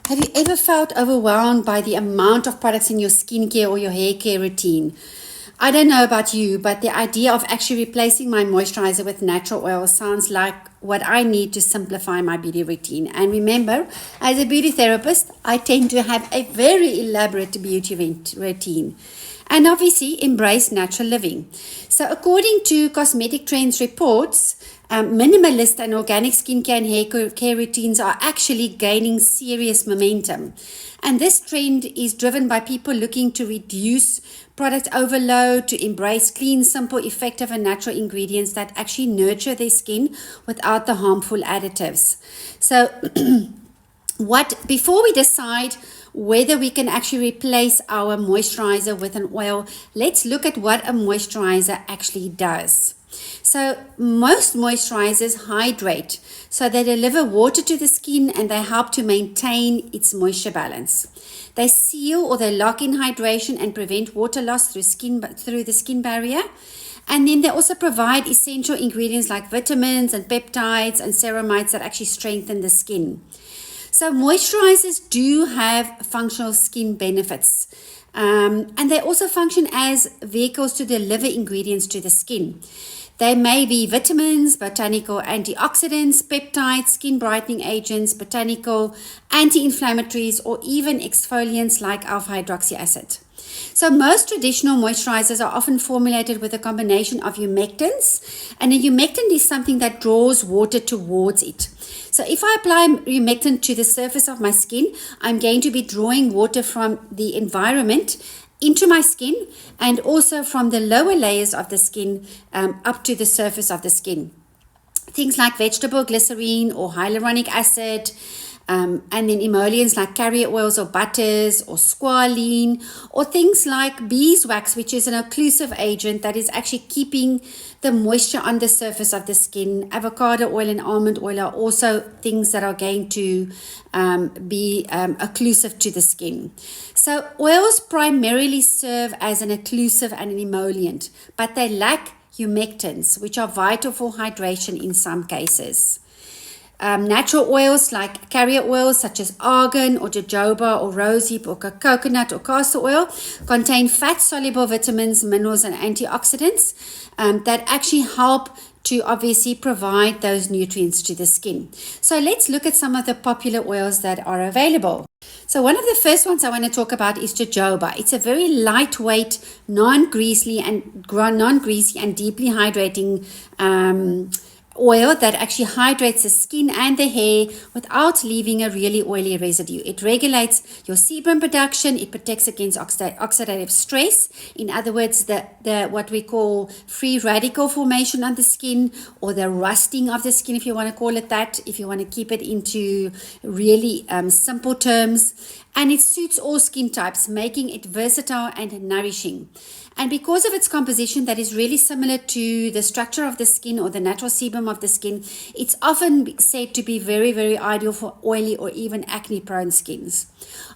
Have you ever felt overwhelmed by the amount of products in your skincare or your hair care routine? I don't know about you, but the idea of actually replacing my moisturizer with natural oil sounds like what I need to simplify my beauty routine. And remember, as a beauty therapist, I tend to have a very elaborate beauty routine. And obviously, embrace natural living. So, according to Cosmetic Trends reports, minimalist and organic skincare and hair care routines are actually gaining serious momentum. And this trend is driven by people looking to reduce product overload, to embrace clean, simple, effective, and natural ingredients that actually nurture their skin without the harmful additives. So, before we decide whether we can actually replace our moisturizer with an oil, let's look at what a moisturizer actually does. So most moisturizers hydrate, so they deliver water to the skin and they help to maintain its moisture balance. They seal or they lock in hydration and prevent water loss through the skin barrier. And then they also provide essential ingredients like vitamins and peptides and ceramides that actually strengthen the skin. So moisturizers do have functional skin benefits. And they also function as vehicles to deliver ingredients to the skin. They may be vitamins, botanical antioxidants, peptides, skin brightening agents, botanical anti-inflammatories, or even exfoliants like alpha hydroxy acid. So most traditional moisturizers are often formulated with a combination of humectants, and a humectant is something that draws water towards it. So if I apply humectant to the surface of my skin, I'm going to be drawing water from the environment into my skin and also from the lower layers of the skin up to the surface of the skin. Things like vegetable glycerine or hyaluronic acid, and then emollients like carrier oils or butters or squalene, or things like beeswax, which is an occlusive agent that is actually keeping the moisture on the surface of the skin. Avocado oil and almond oil are also things that are going to be occlusive to the skin. So oils primarily serve as an occlusive and an emollient, but they lack humectants, which are vital for hydration in some cases. Natural oils like carrier oils such as argan or jojoba or rosehip or coconut or castor oil contain fat-soluble vitamins, minerals, and antioxidants that actually help to obviously provide those nutrients to the skin. So let's look at some of the popular oils that are available. So one of the first ones I want to talk about is jojoba. It's a very lightweight, non-greasy and deeply hydrating oil that actually hydrates the skin and the hair without leaving a really oily residue. It regulates your sebum production. It protects against oxidative stress. In other words, the what we call free radical formation on the skin, or the rusting of the skin, if you want to call it that, if you want to keep it into really simple terms. And it suits all skin types, making it versatile and nourishing. And because of its composition that is really similar to the structure of the skin or the natural sebum of the skin, it's often said to be very, very ideal for oily or even acne-prone skins.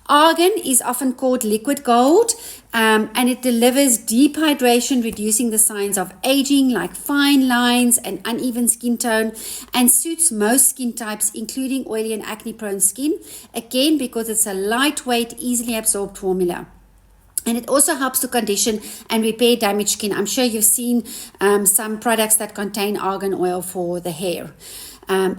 Argan is often called liquid gold, and it delivers deep hydration, reducing the signs of aging like fine lines and uneven skin tone, and suits most skin types, including oily and acne-prone skin, again because it's a lightweight, easily absorbed formula. And it also helps to condition and repair damaged skin. I'm sure you've seen some products that contain argan oil for the hair.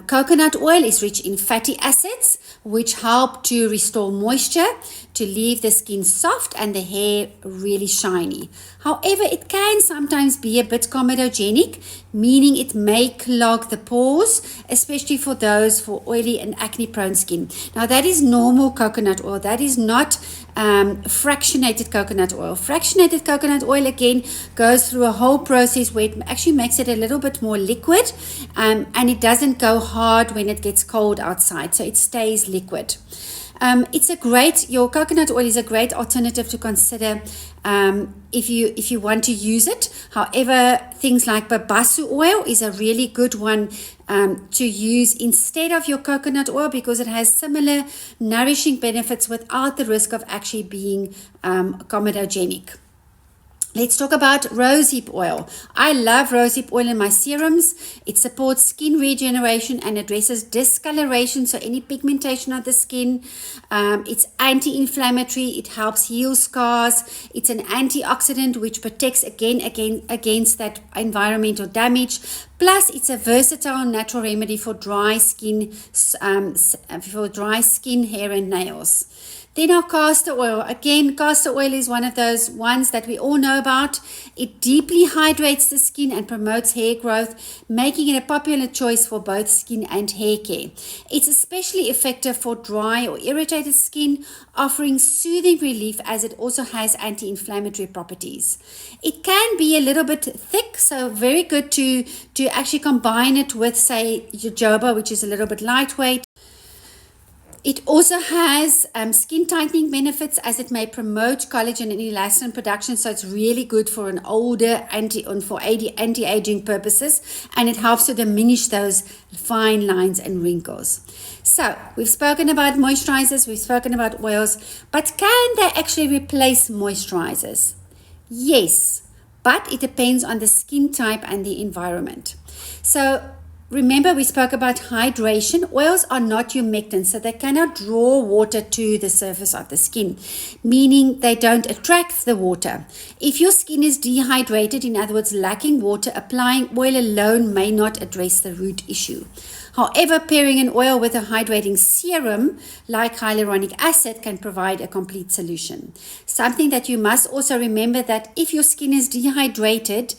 Coconut oil is rich in fatty acids, which help to restore moisture, to leave the skin soft and the hair really shiny. However, it can sometimes be a bit comedogenic, meaning it may clog the pores, especially for those for oily and acne-prone skin. Now, that is normal coconut oil. That is not fractionated coconut oil. Fractionated coconut oil, again, goes through a whole process where it actually makes it a little bit more liquid, and it doesn't go hard when it gets cold outside, so it stays liquid. Your coconut oil is a great alternative to consider if you want to use it. However, things like babasu oil is a really good one to use instead of your coconut oil, because it has similar nourishing benefits without the risk of actually being comedogenic. Let's talk about rosehip oil. I love rosehip oil in my serums. It supports skin regeneration and addresses discoloration, so any pigmentation of the skin. It's anti-inflammatory. It helps heal scars. It's an antioxidant which protects against that environmental damage. Plus, it's a versatile natural remedy for dry skin, hair, and nails. Then our castor oil. Again, castor oil is one of those ones that we all know about. It deeply hydrates the skin and promotes hair growth, making it a popular choice for both skin and hair care. It's especially effective for dry or irritated skin, offering soothing relief as it also has anti-inflammatory properties. It can be a little bit thick, so very good to actually combine it with, say, jojoba, which is a little bit lightweight. It also has skin tightening benefits as it may promote collagen and elastin production, so it's really good for an older anti-aging purposes, and it helps to diminish those fine lines and wrinkles. So we've spoken about moisturizers, we've spoken about oils, but can they actually replace moisturizers? Yes, but it depends on the skin type and the environment. So remember, we spoke about hydration. Oils are not humectants, so they cannot draw water to the surface of the skin, meaning they don't attract the water. If your skin is dehydrated, in other words, lacking water, applying oil alone may not address the root issue. However, pairing an oil with a hydrating serum like hyaluronic acid can provide a complete solution. Something that you must also remember, that if your skin is dehydrated,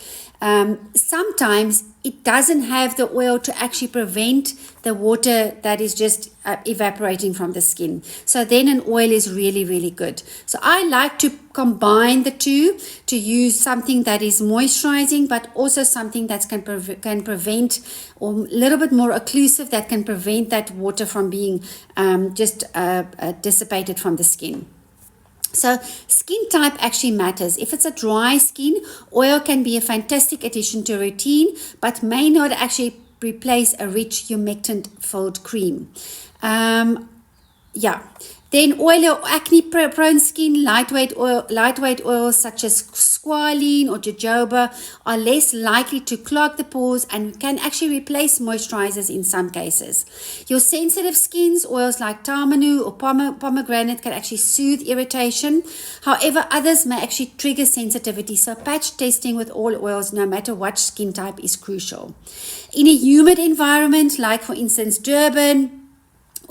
sometimes it doesn't have the oil to actually prevent the water that is just evaporating from the skin. So then an oil is really, really good. So I like to combine the two, to use something that is moisturizing, but also something that can prevent, or a little bit more occlusive, that can prevent that water from being dissipated from the skin. So skin type actually matters. If it's a dry skin, oil can be a fantastic addition to a routine, but may not actually replace a rich humectant-filled cream. Then oily or acne-prone skin, lightweight oils such as squalene or jojoba are less likely to clog the pores and can actually replace moisturizers in some cases. Your sensitive skins, oils like tamanu or pomegranate can actually soothe irritation. However, others may actually trigger sensitivity, so patch testing with all oils, no matter what skin type, is crucial. In a humid environment, like for instance Durban,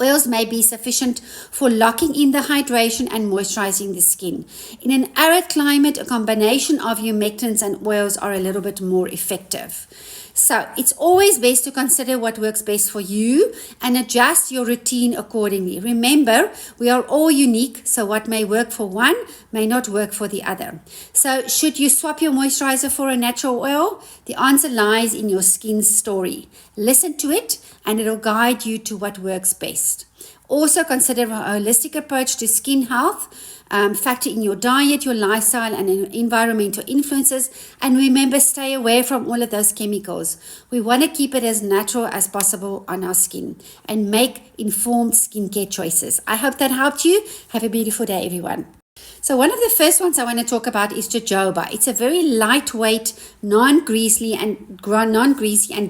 oils may be sufficient for locking in the hydration and moisturizing the skin. In an arid climate, a combination of humectants and oils are a little bit more effective. So it's always best to consider what works best for you and adjust your routine accordingly. Remember, we are all unique, so what may work for one may not work for the other. So should you swap your moisturizer for a natural oil? The answer lies in your skin's story. Listen to it and it'll guide you to what works best. Also consider a holistic approach to skin health. Factor in your diet, your lifestyle, and environmental influences. And remember, stay away from all of those chemicals. We want to keep it as natural as possible on our skin and make informed skincare choices. I hope that helped you. Have a beautiful day, everyone. So one of the first ones I want to talk about is jojoba. It's a very lightweight, non-greasy and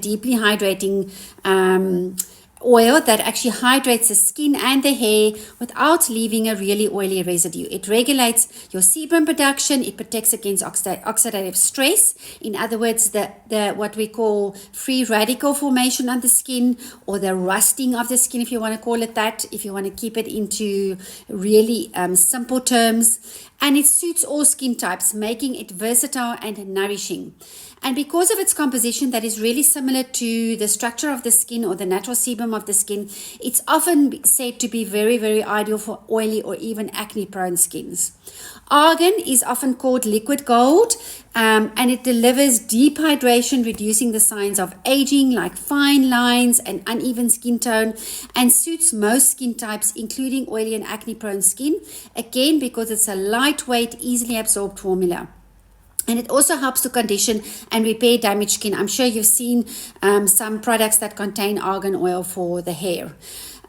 deeply hydrating oil that actually hydrates the skin and the hair without leaving a really oily residue. It regulates your sebum production. It protects against oxidative stress. In other words, the what we call free radical formation on the skin, or the rusting of the skin, if you want to call it that, if you want to keep it into really simple terms. And it suits all skin types, making it versatile and nourishing. And because of its composition that is really similar to the structure of the skin or the natural sebum of the skin, it's often said to be very, very ideal for oily or even acne-prone skins. Argan is often called liquid gold, and it delivers deep hydration, reducing the signs of aging like fine lines and uneven skin tone, and suits most skin types, including oily and acne-prone skin, again because it's a lightweight, easily absorbed formula. And it also helps to condition and repair damaged skin. I'm sure you've seen some products that contain argan oil for the hair.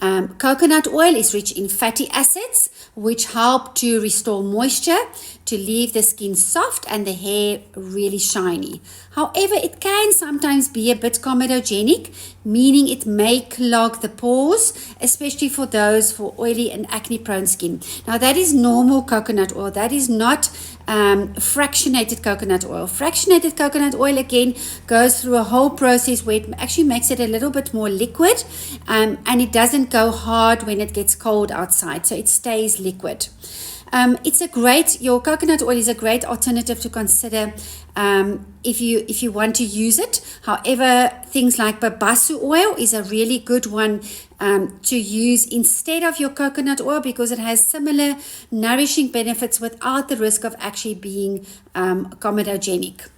Coconut oil is rich in fatty acids, which help to restore moisture, to leave the skin soft and the hair really shiny. However, it can sometimes be a bit comedogenic, meaning it may clog the pores, especially for those for oily and acne prone skin. Now that is normal coconut oil. That is not fractionated coconut oil. Fractionated coconut oil again goes through a whole process where it actually makes it a little bit more liquid, and it doesn't go hard when it gets cold outside, so it stays liquid. Your coconut oil is a great alternative to consider if you want to use it. However, things like babasu oil is a really good one to use instead of your coconut oil, because it has similar nourishing benefits without the risk of actually being comedogenic.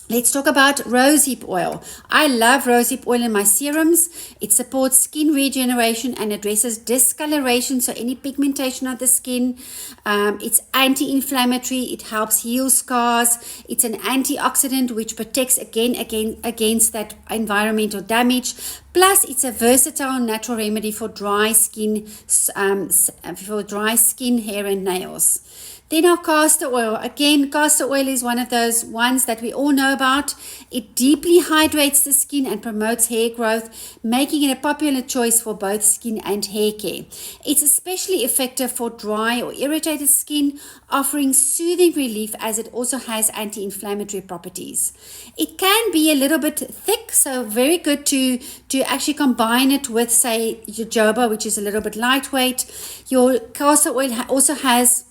Let's talk about rosehip oil. I love rosehip oil in my serums. It supports skin regeneration and addresses discoloration, so any pigmentation of the skin. It's anti-inflammatory. It helps heal scars. It's an antioxidant which protects against that environmental damage. Plus, it's a versatile natural remedy for dry skin, hair, and nails. Then our castor oil. Again, castor oil is one of those ones that we all know about. It deeply hydrates the skin and promotes hair growth, making it a popular choice for both skin and hair care. It's especially effective for dry or irritated skin, offering soothing relief as it also has anti-inflammatory properties. It can be a little bit thick, so very good to actually combine it with, say, jojoba, which is a little bit lightweight. Your castor oil also has